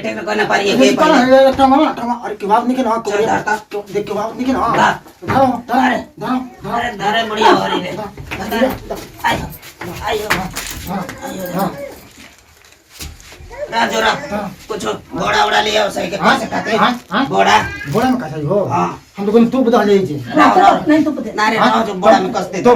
बैठे में करना पारी है टमा अरे कबाब निके ना चल धरता देख कबाब निके ना धर धरो अरे धरे बढ़िया हो रही है आयो आयो आयो राजू रा कुछ घोड़ा उड़ा ले आओ सही के पास खाते घोड़ा बोड़ा में कैसा हो हां हम तो कोई तू बता ले जी नहीं तो ना रे ना जो बड़ा में कसते तो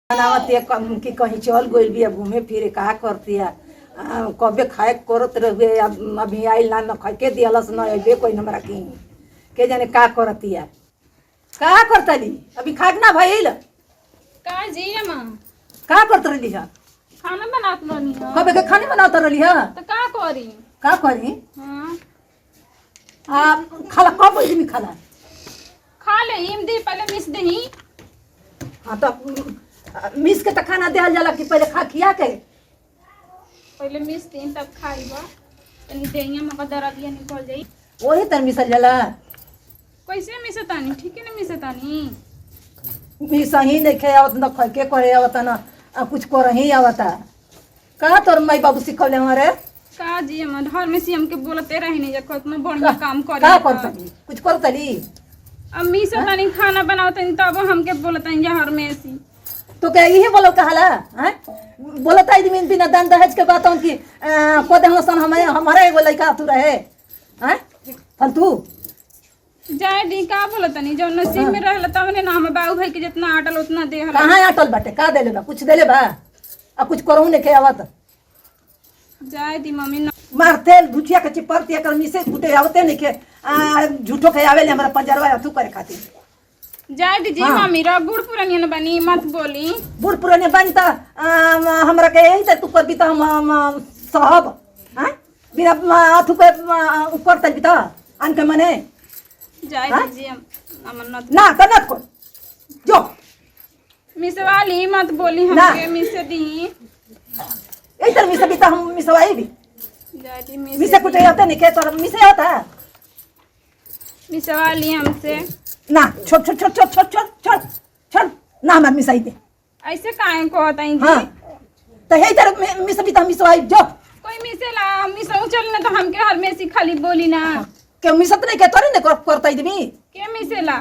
बनावती कि कहीं चल गई भी घूमे फिरे कहा करती है कबे खाए करत रहे अभी आइल ना न खाए के दियलस न अबे कोई हमरा की के जाने का करती है का करतली अभी खाक ना भइल का जी मां का करत रही है खाना बनात रहनी है कबे के खाने बनावत रही है तो का करी का करी हां खाला कब इदमी खाला खा ले हिम दी पहले मिस दही हां तो मिस के त खाना देल जाला कि पहले खा खिया के पहले मिस दिन तब खाइबा तनी देहिया में का दर्द निकल जाई वही तर मिसल जाला कैसे मिसतानी ठीक है ना मिसतानी मिस ही नहीं खे आवत न खाए के करे आवत न कुछ कर ही आवता का तोर माई बाबू सिखौले हमारे का जी हम घर में सीएम के बोलते रही नहीं जब कितना बढ़िया काम करे का करतली कुछ करतली अब मिसतानी खाना बनावतनी तब हमके बोलतनी जा हर में सी तो क्या यही बोलो कहाला हैं बोलता आदमी बिना दान दहेज के बात की को दे सन हमारे एगो लड़का तू रहे हैं फालतू जाए दी का बोलतनी जब नसीब में रहला तब ने ना हम बाबू भाई के जितना आटल उतना दे हला कहां आटल बाटे का देले बा कुछ देले बा आ कुछ करहु ने के आवत जाए दी मम्मी ना मार तेल भुजिया के चिपरती कर मिसे कुटे आवते ने के झूठो के आवेले हमरा पंजरवा तू करे खातिर जाए दीजिए हाँ। मामी रा बूढ़ पुरानी न बनी मत बोली बूढ़ पुराने बन त हमरा के यही त तू कर भी त हम साहब हैं बिना अथु पे ऊपर तक भी त अन के मने जाए हाँ? दीजिए अमन मत ना कनत को जो मिसवाली मत बोली ना। हमके मिसे दी यही तर मिसे भी त हम मिसवाई भी जाए दी मिसे कुटे होते नहीं के तोर मिसे होता मिसवाली हमसे ना छोट छोट छोट छोट छोट छोट छोट छोट ना मत मिसाई दे ऐसे काहे को होता है हां तो यही तर मिसे भी त मिसवाई जो कोई मिसेला मिसऊ चल ना तो हमके हर में सी खाली बोली ना के मिसत नहीं के तोरे ने करता इदमी के मिसेला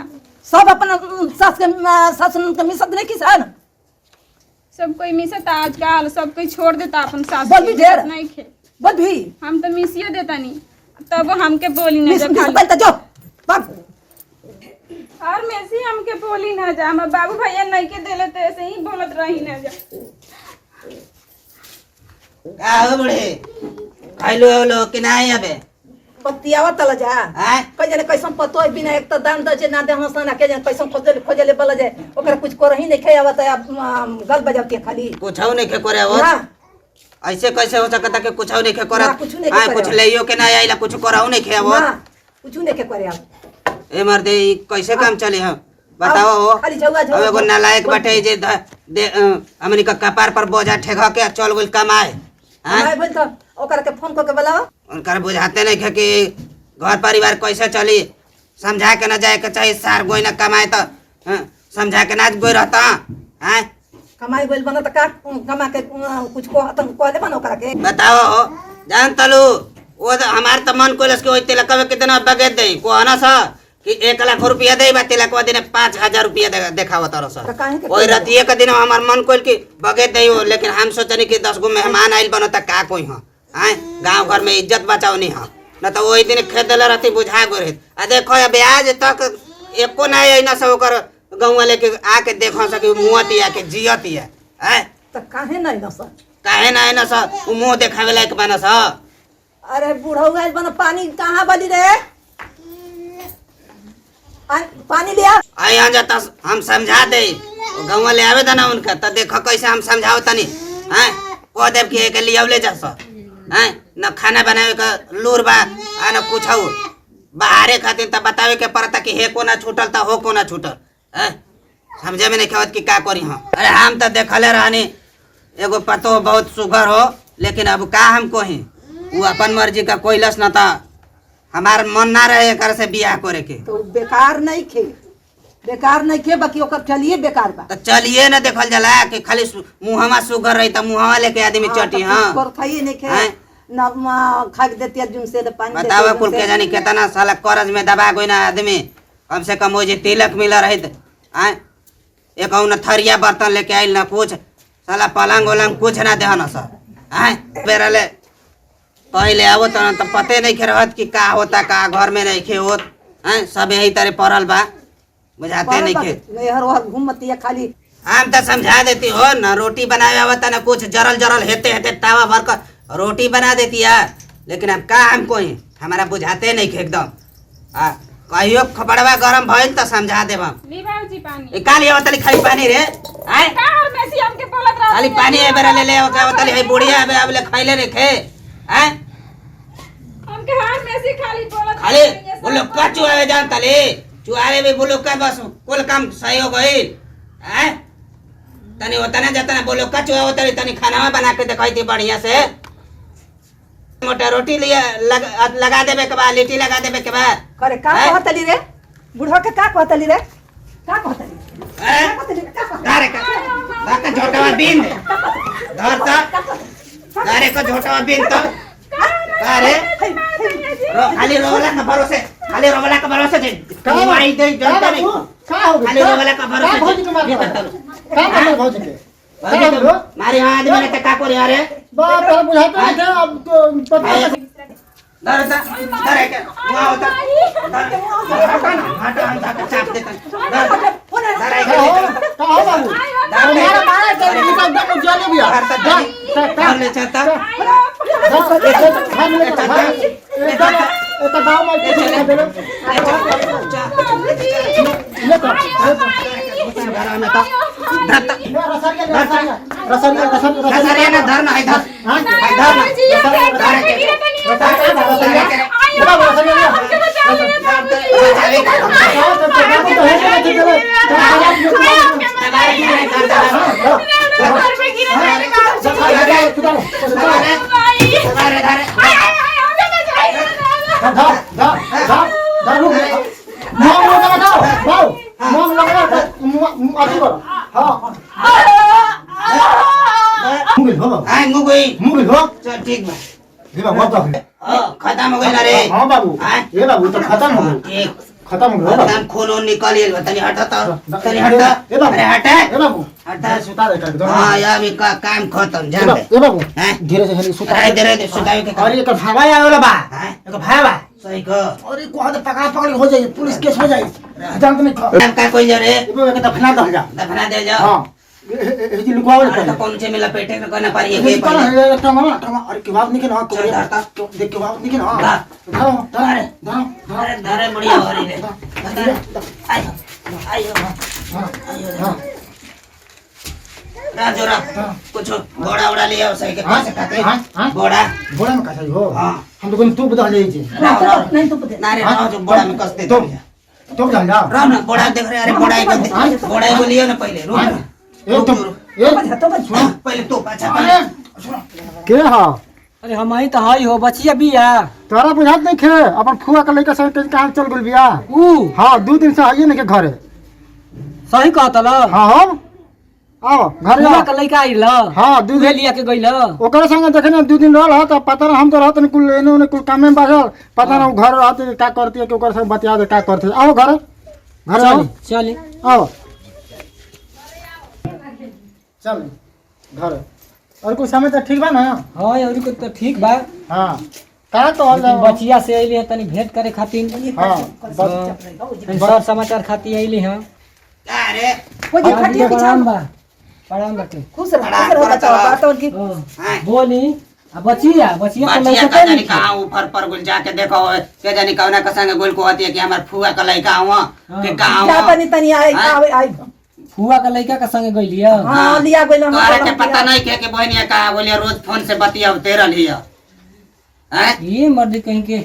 सब अपन सास के सास के मिसत नहीं किसान सब कोई मिसता आजकल सब कोई छोड़ देता अपन सास बोल भी ढेर। नहीं खे बोल भी हम तो मिसियो देता नहीं तब हमके बोली ना मिस जब मिस खाली त जो भाग और मेसी हमके बोली ना जा हम बाबू भैया नहीं के देले तो ऐसे ही बोलत रही ना जा का हो बड़े खाइलो लो कि ना आबे पतियावा तल जा हैं कह जाने कैसन पतो है बिना एक त दान द जे ना दे हसन के जाने कैसन खोजले बल जे ओकरा कुछ करही नहीं खे आवत गल बजाव के खाली कुछ नहीं के करे हो ना ऐसे कैसे हो सकता कि कुछ नहीं के करे ना, कुछ नहीं के हां करे। कुछ लेयो के ना आइला कुछ कराऊ नहीं के हो ना कुछ नहीं के करे अब ए मर दे कैसे काम चले हम बताओ हो खाली झौआ झौआ अब एगो नालायक बैठे जे दे हमनी का कपार पर बोझा ठेका के चल गेल कमाए हैं मैं बोल तो ओकरा के फोन करके बुलाओ उनकर बुझाते नहीं खे कि घर परिवार कैसे चली समझा के ना जाए के चाहिए सार गोई ना कमाए तो समझा के ना गोई रहता हैं कमाई गोल बना त का कमा के कुछ को हतन कहले बनो ओकरा के बताओ हो जान तलू वो तो हमार तो मन कोलस के होते लकवे कितना बगे दे को आना सा कि 1,00,000 रुपया दे बा तिलक के दिन 5,000 रुपया देखाव तरह तो सर काहे के ओई रतिए के दिन हमार मन कोल की बगे दे हो लेकिन हम सोचनी कि 10 गो मेहमान आइल बनो त का कोई हां हैं गांव घर में इज्जत बचाओ नहीं हां न तो वही दिन खेत देले रहती बुझा गो रहे आ देखो अब आज तक एको ना आई ना सब ओकर गांव वाले के आके देखो सके मुआतिया के जियतिया हैं त काहे नहीं न सर काहे ना ना स मुंह देखावे लायक बना स अरे बूढ़ा गइल बना पानी कहां बली रे पानी लिया आई आ जाता हम समझा दे गांव वाले आवे ना उनका त देखो कैसे हम समझाओ तनी हैं को देव के के लिए ले जा स हैं न खाना बनावे का लूर बा आ न कुछ हो बाहरे खातिर त बतावे के पड़ता कि हे कोना छूटल त हो कोना छूटल हैं समझे में नहीं खवत कि का करी हम अरे हम त देखले रहनी एगो पतो बहुत सुगर हो लेकिन अब का हम कही वो अपन मर्जी का कोइलस न था हमार मन ना रहे एक से बियाह करे के। तो बेकार नहीं खे बाकी ओकर चलिए बेकार बा। तो चलिए न देखल जाला कि खाली मुहमा सुगर रही त मुहवा लेके आदमी चटी। हाँ खाइए नहीं खे ना खा के देती जुन से पानी बताओ कुल के जानी कितना साला कर्ज में दबा गई ना आदमी। कम से कम वो जे तिलक मिला रही एक न थरिया बर्तन लेके आइल ना कुछ साला पलंग उलंग कुछ ना दे न सर। बेरले पहले आवो तो पते नहीं खे रहत कि का होता का घर में नहीं खे होत। सब यही तरह पड़ल बा बुझाते नहीं खे। हर वह घूमती है खाली। हम तो समझा देती हो न रोटी बनावे आवता न कुछ जरल जरल हेते हेते तावा भर कर रोटी बना देती है। लेकिन अब का हम कोई हमारा बुझाते नहीं खे एकदम। कहियो खपड़वा गरम भइल तो समझा देब हम। बाबूजी पानी काली आवतली खाली पानी रे। आय का और मेसी हमके बोलत रहा खाली पानी ए बेरा ले ले आवतली है बुढ़िया अब ले खइले रे खे। आय हमके हार मेसी खाली बोलत खाली बोलो का चुआवे जान तले चुआरे भी बोलो का बस कुल काम सही हो गइल। आय तनी होता जाता ना बोलो का चुआवे तनी तनी खाना बना के दिखाई दी बढ़िया से। मोटा रोटी लिया लगा देबे के बाद लिट्टी लगा देबे के बाद करे का कहतली रे बुढ़वा के का कहतली रे का कहतली दारे का झोटवा बीन दे धर ता दारे का झोटवा बीन तो अरे खाली रोवला का भरोसे खाली रोवला का भरोसे दे कमाई दे जनता नहीं का हो खाली रोवला का भरोसे भौजी के मार का मार भौजी के मारे हां आदमी ने का करे अरे बाप रे बुझाते नहीं थे अब तो पता दर दर के वहां होता हटा हम जाके चाप देता दर का हो बाबू हमारा मारा तो निकल दे जाने भी कर ले चाहता हम ले तो गांव में कुछ नहीं दे ले तो घर में तो रसरिया ना धरना है धर ठीक खत्म हो गई ना रे। हाँ बाबू ये बाबू तो खत्म हो गई खत्म हो गया एकदम खून निकल गेल तनी हटा तो तनी हटा अरे हटा ए बाबू हटा सुता दे कर दो। हां यार भी काम खत्म जान दे ए बाबू धीरे से सुता अरे धीरे धीरे सुतावे के और ये भावा आवेला बा एक भावा सही को अरे को हाथ पकड़ा पकड़ी हो जाए पुलिस केस हो जाए जान नहीं नाम का कोई जा रे ये दफना दे जा हां ए जी लुकावल तो कौन से मिला पेटे में करना पारी ये एक पर टमा अरे कबाब निकल हां को देख कबाब निकल हां धरो अरे धरे बढ़िया हो रही रे आयो हां राजोरा कुछ घोड़ा उड़ा लिया सही के पास खाते घोड़ा बोला में कैसे हो हां हम तो कोई तू बता ले जी नहीं तो पता ना रे ना जो घोड़ा में कसते तो जान जा राम ना घोड़ा देख रहे अरे घोड़ा बोलियो ना पहले रुक ना ए तो सुन पहले तो अच्छा के हां अरे हम ही तो हई हो बचिया बिया तोरा बुझात नहीं खे अपन फुआ के लइका से कहां चल गेल बिया ऊ हां 2 दिन से आइए नहीं के घरे सही कहत ल हां हम आओ घर बुआ आओ के लइका आइल हां 2 वे दिन लिया के गइल ओकरे संगे देखने 2 दिन रहल ह त पता ना हम तो रहत कुल एने ओने कुल काम में बाजल पता ना घर रहत का करती है कि ओकर से बतिया दे का करती आओ घर घर आओ चल आओ चल घर और कुछ समय तो ठीक बा ना हां और को तो ठीक बा हां का तो हल बचिया से आइली तनी भेंट करे खातिर हां सर समाचार खातिर आइली हां अरे वो जी खटिया बिछा प्रणाम बाटे खुश रहो बच्चा बात उनकी बोली आ बचिया तो बचिया लइका का के जानी कहां ऊपर पर गुल जाके देखो के जानी कौना का संग गुल को होती है कि हमार फुआ का लइका हुआ कि कहां जा हुआ तनी आई फुआ का लइका का संगे गइली हां हां लिया गइल तोरा के पता नहीं के बहनिया का बोलिए रोज फोन से बतियाव तेरा लिया हैं ये मर्दी कहीं के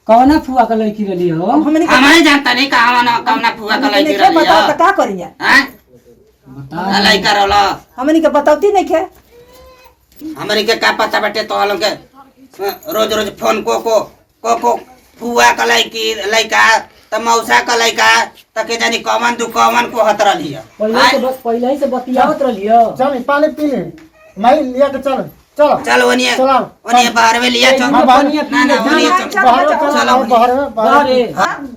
कौना फुआ का लड़की रही हो हमनी हमें जानता नहीं कहां ना कौना फुआ का लइका के बताओ लिया त का करिया हैं लइका रोला हमनी के बतावती नहीं के हमारे के का पता बाटे तो लोग के रोज रोज फोन को फुआ का लइका त मौसा का लइका त के जानी कौन दु कौन को हत रही है पहले ही से बतियावत रहियो। चल पानी पी ले माई लिया के चल चलो चल ओनिए चलो। ओनिए बाहर में लिया चल हाँ, बाहर- ना ना ओनिए चल बाहर चलो चलो ओनिए। बाहर बाहर अरे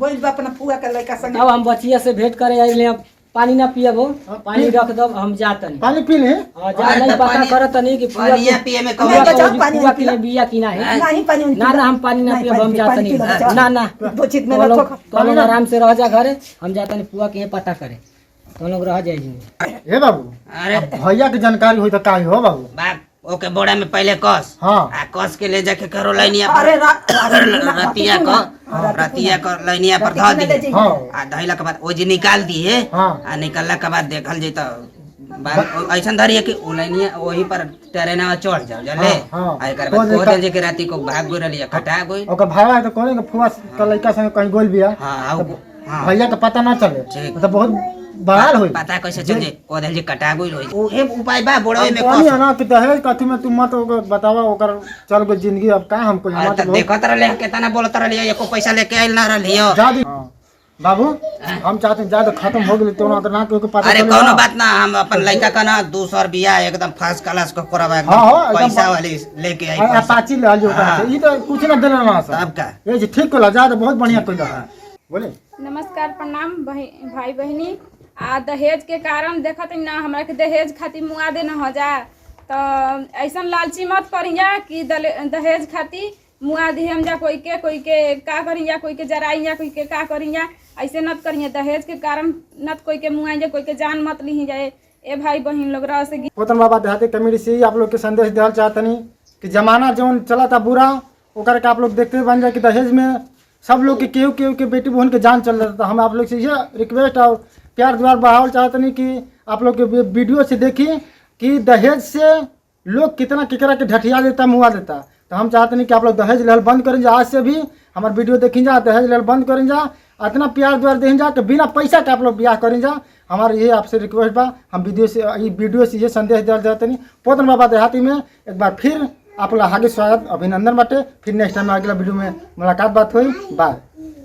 बोल बा अपना फुआ के लड़का संग अब हम बचिया से भेंट करे आइले अब पानी ना पियबो पानी रख दब हम जातनी। पानी पी ले हां जा नहीं पता करत नहीं कि फुआ पानी पिए में कौन नहीं, बचाओ, पानी फुआ नहीं के बिया की ना है। नहीं पानी ना ना हम पानी ना पियब हम जातनी। ना ना दो चीज में तो रखो लोग तो लोग आराम से रह जा घरे हम जातनी फुआ के पता करे तो लोग रह जाई। हे बाबू अरे भैया के जानकारी होई त का हो बाबू बाप ओके बोड़ा में पहले कस हाँ आ कस के ले जाके करो लाइनिया अरे रतिया को लाइनिया पर धो दी हाँ आ धइला के बाद ओ जी निकाल दिए हाँ आ निकलला के बाद देखल जई त ऐसा धरिए कि ओ लाइनिया वही पर ट्रेनवा चढ़ जाओ जले हाँ, आ एकर तो बाद देखा- कोदे जे के राती को भाग गइल रहिए कटा गइल ओकर भाई तो कोने के फुआ का लड़का संग कहीं गोल बिया हां हां भैया के पता ना चले ठीक। तो बहुत बवाल होई पता कैसे चल जे कोदे जे कटा गइल होई ओहे उपाय बा बोड़वे में पानी कस है ना कि दहेज कथी में तुम मत ओकर बतावा ओकर चल गई जिंदगी अब का हमको अरे हमारा त तो बहुत देखत रहले केतना बोलत रहले एको पैसा लेके आइल ना रहलियो जादी बाबू हम चाहते हैं ज्यादा खत्म हो गई तो ना कि पता अरे चले कोनो ना। बात ना हम अपन लड़का का ना दूसर बिया एकदम फर्स्ट क्लास को करावा हाँ, एकदम हाँ, एकदम पैसा वाली लेके आई आ पैसा। अपाची ले आलियो हाँ। ये तो कुछ ना देना ना सर तब का ये जी ठीक कोला ज्यादा बहुत बढ़िया कोला बोले नमस्कार प्रणाम भाई बहनी। आ दहेज के कारण देखत ही ना हमरा के दहेज खातिर मुआ दे न हो जा तो ऐसा लालची मत करिया कि दहेज खातिर मुआ दी हम जा कोई के का करिया कोई के जराइया कोई के का करिया ऐसे नत करिए दहेज के कारण नत कोई के मुआ जा कोई के जान मत ली जाए। ए भाई बहन लोग रह से पोतन बाबा देहाती कमेटी से ही आप लोग के संदेश देना चाहतनी कि जमाना जौन चला था बुरा ओकर के आप लोग देखते बन जाए कि दहेज में सब लोग के केहू के बेटी बहन के जान चल रहा था। हम आप लोग से ये रिक्वेस्ट और प्यार द्वार बढ़ावल चाहतनी कि आप लोग के वीडियो से देखी कि दहेज से लोग कितना केकरा के ढठिया देता मुआ देता। तो हम चाहते नहीं कि आप लोग दहेज लेहल बंद करें जा। आज से भी हमारे वीडियो देखी जा दहेज लेहल बंद करें जा इतना प्यार द्वार दें जा कि बिना पैसा के आप लोग ब्याह करें जा। हमारे ये आपसे रिक्वेस्ट बा हम वीडियो से ये संदेश दिया जाते नहीं पोतन बाबा देहाती में एक बार फिर आप लोग आगे स्वागत अभिनंदन बाटे। फिर नेक्स्ट टाइम अगला वीडियो में मुलाकात बात हुई बाय।